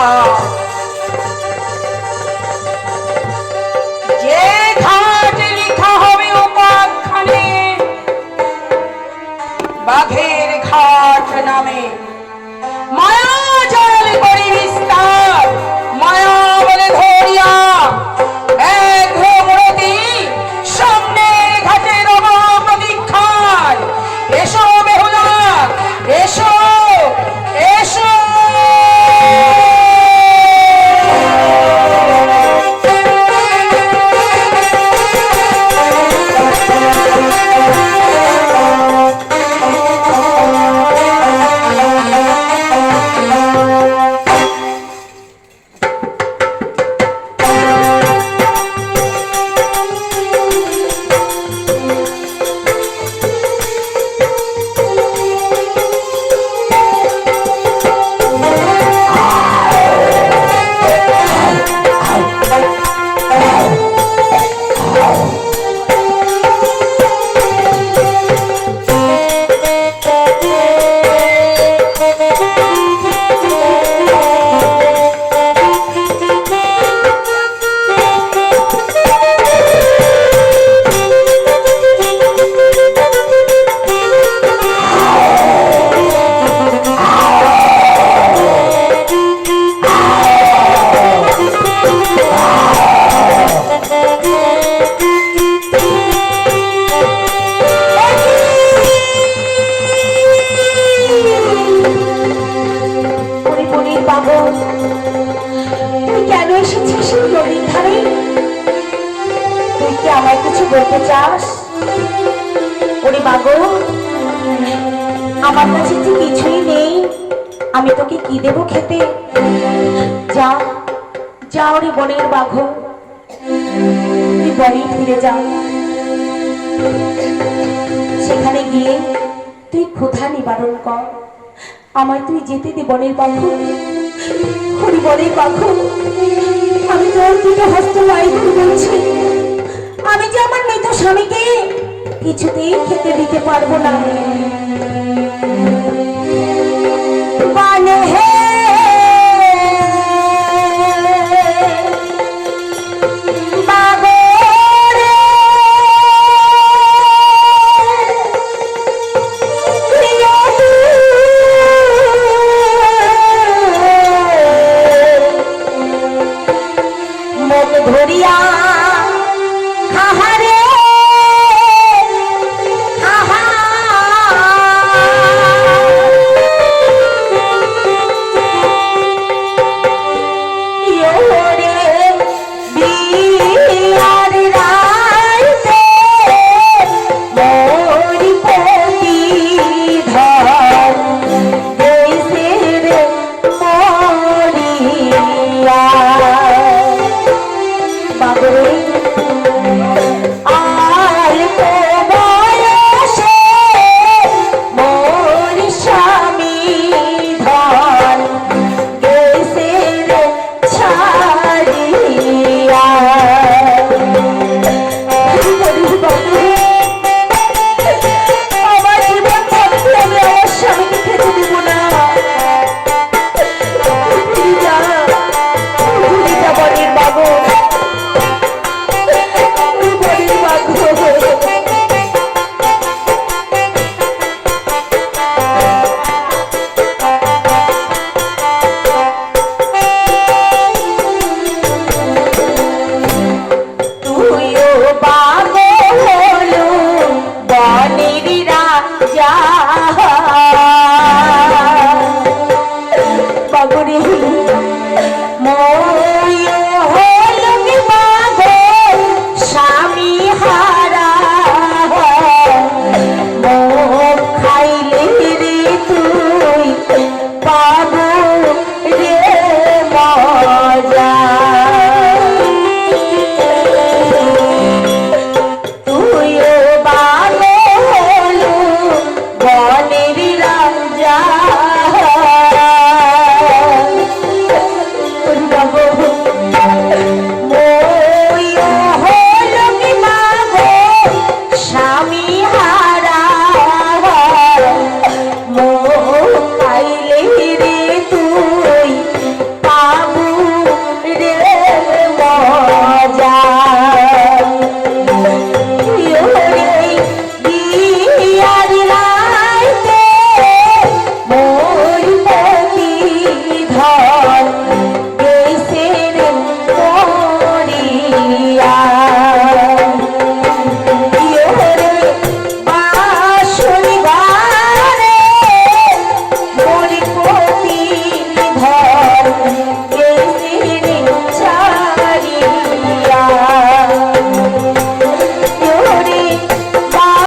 ঘাট, যে ঘাটে লেখা হবে উপাখ্যানে বাঘের ঘাট নামে। মায়া জল করি বিস্তার, মায়া বলে ধরিয়া এক মূরতি সামনের ঘাটের প্রতীক্ষায়। এসো বেহুলা, এসো এসো। আমার কাছে তো কিছুই নেই, আমি তোকে কি দেব খেতে? যা যা ওরে বনের বাঘ, তুই বনে ফিরে যা। সেখানে গিয়ে তুই ক্ষুধা নিবারণ কর। আমায় তুই যেতে দে বনের বাঘ। ওরে বনের বাঘ, আমি তোর দুটো হস্ত লাই করে বলছি, আমি যে আমার মৃত স্বামীকে কিছুতেই খেতে দিতে পারবো না।